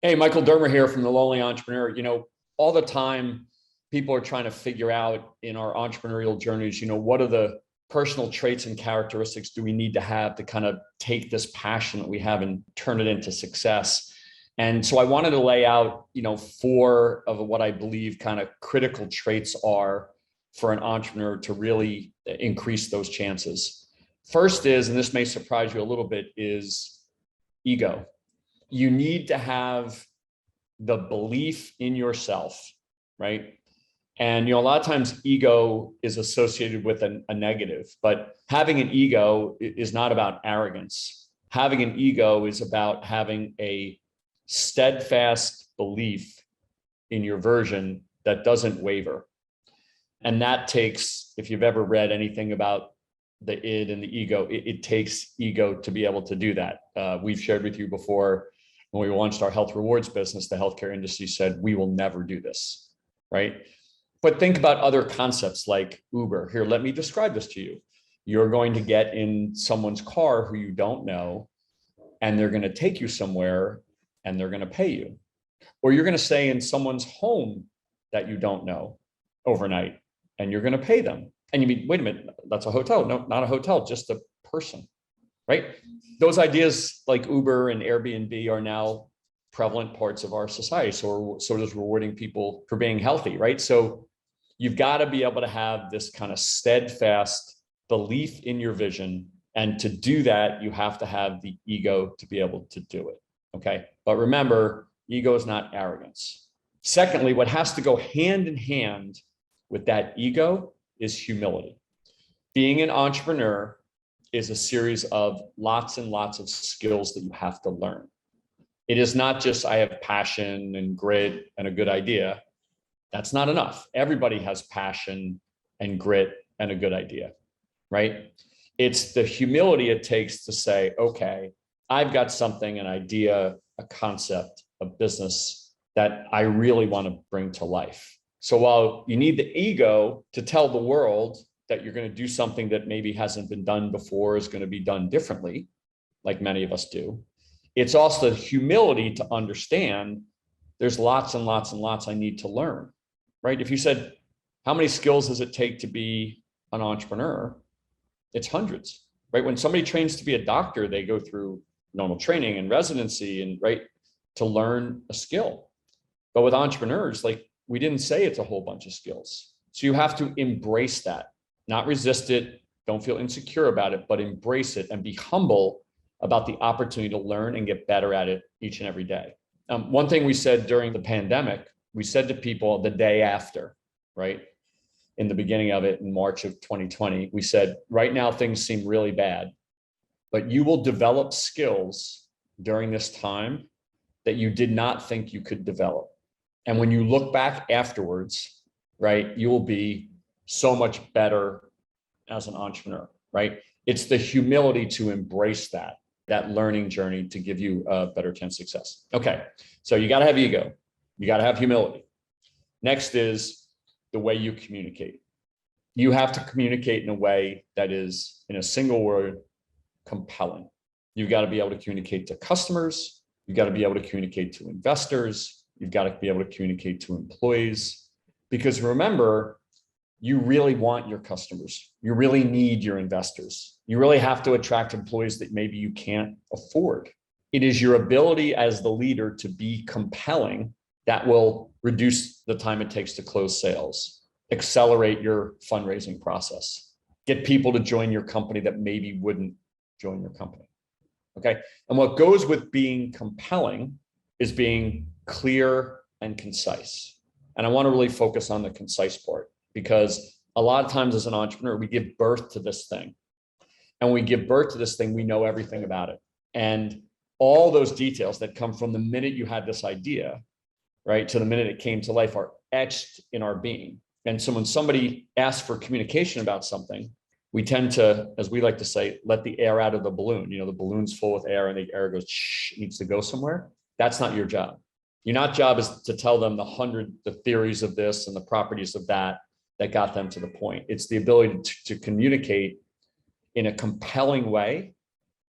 Hey, Michael Dermer here from The Lonely Entrepreneur. All the time people are trying to figure out in our entrepreneurial journeys, what are the personal traits and characteristics do we need to have to kind of take this passion that we have and turn it into success? And so I wanted to lay out, four of what I believe kind of critical traits are for an entrepreneur to really increase those chances. First is, and this may surprise you a little bit, is ego. You need to have the belief in yourself, right? And a lot of times ego is associated with a negative, but having an ego is not about arrogance. Having an ego is about having a steadfast belief in your vision that doesn't waver. And that takes, if you've ever read anything about the id and the ego, it takes ego to be able to do that. We've shared with you before, when we launched our health rewards business, the healthcare industry said, we will never do this, right? But think about other concepts like Uber. Here, let me describe this to you. You're going to get in someone's car who you don't know, and they're going to take you somewhere and they're going to pay you. Or you're going to stay in someone's home that you don't know overnight, and you're going to pay them. And you mean, wait a minute, that's a hotel. No, not a hotel, just a person, right? Those ideas like Uber and Airbnb are now prevalent parts of our society. So does rewarding people for being healthy, right? So you've got to be able to have this kind of steadfast belief in your vision. And to do that, you have to have the ego to be able to do it, okay? But remember, ego is not arrogance. Secondly, what has to go hand in hand with that ego is humility. Being an entrepreneur is a series of lots and lots of skills that you have to learn. It is not just, I have passion and grit and a good idea. That's not enough. Everybody has passion and grit and a good idea, right? It's the humility it takes to say, okay, I've got something, an idea, a concept, a business that I really want to bring to life. So while you need the ego to tell the world that you're going to do something that maybe hasn't been done before, is going to be done differently, like many of us do, it's also the humility to understand there's lots and lots and lots I need to learn, right? If you said, how many skills does it take to be an entrepreneur? It's hundreds, right? When somebody trains to be a doctor, they go through normal training and residency and right to learn a skill. But with entrepreneurs, like we didn't say it's a whole bunch of skills. So you have to embrace that. Not resist it, don't feel insecure about it, but embrace it and be humble about the opportunity to learn and get better at it each and every day. One thing we said during the pandemic, we said to people the day after, right? In the beginning of it in March of 2020, we said, right now things seem really bad, but you will develop skills during this time that you did not think you could develop. And when you look back afterwards, right, you will be so much better as an entrepreneur, right? It's the humility to embrace that learning journey to give you a better chance of success. Okay, so you got to have ego. You got to have humility. Next is the way you communicate. You have to communicate in a way that is, in a single word, compelling. You've got to be able to communicate to customers. You've got to be able to communicate to investors. You've got to be able to communicate to employees. Because remember, you really want your customers. You really need your investors. You really have to attract employees that maybe you can't afford. It is your ability as the leader to be compelling that will reduce the time it takes to close sales, accelerate your fundraising process, get people to join your company that maybe wouldn't join your company. Okay. And what goes with being compelling is being clear and concise. And I want to really focus on the concise part, because a lot of times as an entrepreneur, we give birth to this thing. And when we give birth to this thing, we know everything about it. And all those details that come from the minute you had this idea, right, to the minute it came to life are etched in our being. And so when somebody asks for communication about something, we tend to, as we like to say, let the air out of the balloon. The balloon's full with air and the air goes, shh, it needs to go somewhere. That's not your job. Your job is to tell them the theories of this and the properties of that got them to the point. It's the ability to communicate in a compelling way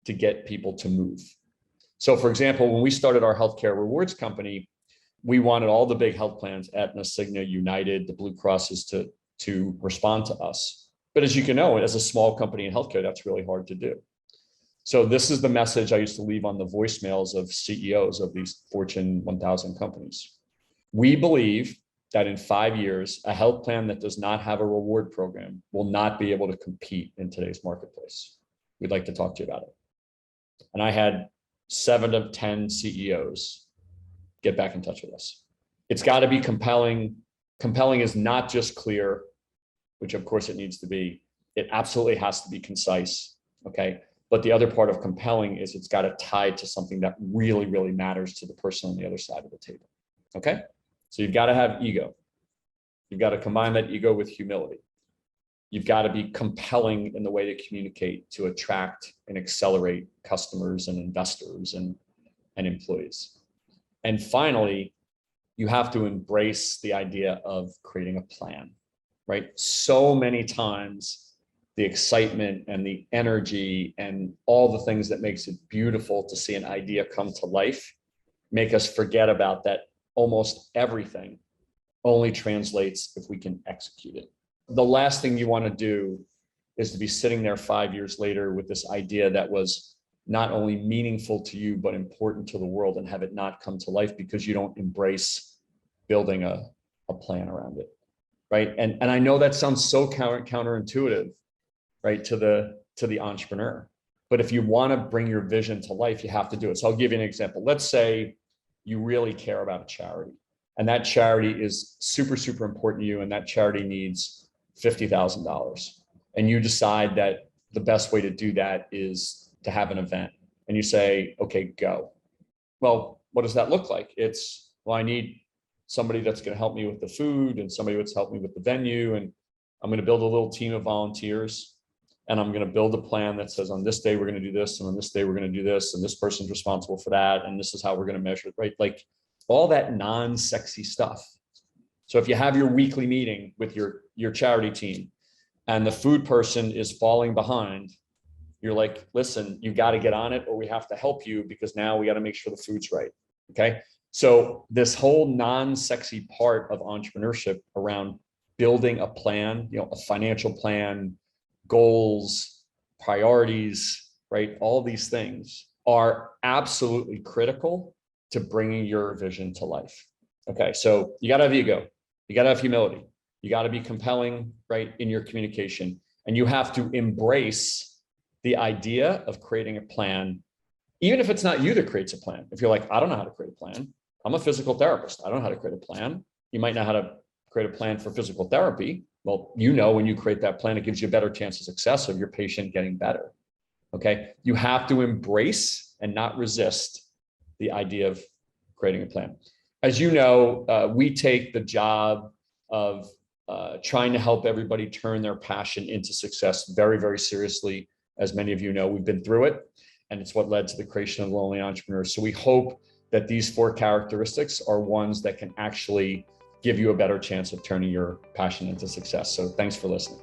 to get people to move. So for example, when we started our healthcare rewards company, we wanted all the big health plans, Aetna, Cigna, United, the Blue Crosses to respond to us. But as you can know, as a small company in healthcare, that's really hard to do. So this is the message I used to leave on the voicemails of CEOs of these Fortune 1000 companies. We believe that in 5 years, a health plan that does not have a reward program will not be able to compete in today's marketplace. We'd like to talk to you about it. And I had 7 of 10 CEOs get back in touch with us. It's got to be compelling. Compelling is not just clear, which of course it needs to be. It absolutely has to be concise, okay? But the other part of compelling is it's got to tie to something that really, really matters to the person on the other side of the table, okay? So you've got to have ego. You've got to combine that ego with humility. You've got to be compelling in the way to communicate to attract and accelerate customers and investors and employees. And finally, you have to embrace the idea of creating a plan, right? So many times the excitement and the energy and all the things that makes it beautiful to see an idea come to life make us forget about that almost everything only translates if we can execute it. The last thing you want to do is to be sitting there 5 years later with this idea that was not only meaningful to you, but important to the world, and have it not come to life because you don't embrace building a plan around it, right? And I know that sounds so counterintuitive, right, to the entrepreneur. But if you want to bring your vision to life, you have to do it. So I'll give you an example. Let's say you really care about a charity, and that charity is super, super important to you, and that charity needs $50,000. And you decide that the best way to do that is to have an event, and you say, okay, go. Well, what does that look like? It's, well, I need somebody that's going to help me with the food and somebody that's helped me with the venue. And I'm going to build a little team of volunteers, and I'm going to build a plan that says on this day, we're going to do this. And on this day, we're going to do this. And this person's responsible for that. And this is how we're going to measure it, right? Like all that non-sexy stuff. So if you have your weekly meeting with your charity team and the food person is falling behind, you're like, listen, you got to get on it, or we have to help you because now we got to make sure the food's right. Okay. So this whole non-sexy part of entrepreneurship around building a plan, a financial plan, goals, priorities, right? All these things are absolutely critical to bringing your vision to life. Okay. So you got to have ego. You got to have humility. You got to be compelling, right, in your communication. And you have to embrace the idea of creating a plan, even if it's not you that creates a plan. If you're like, I don't know how to create a plan. I'm a physical therapist. I don't know how to create a plan. You might know how to create a plan for physical therapy. Well, when you create that plan, it gives you a better chance of success of your patient getting better. Okay. You have to embrace and not resist the idea of creating a plan. As you know, we take the job of trying to help everybody turn their passion into success very, very seriously. As many of you know, we've been through it, and it's what led to the creation of Lonely Entrepreneurs. So we hope that these 4 characteristics are ones that can actually give you a better chance of turning your passion into success. So thanks for listening.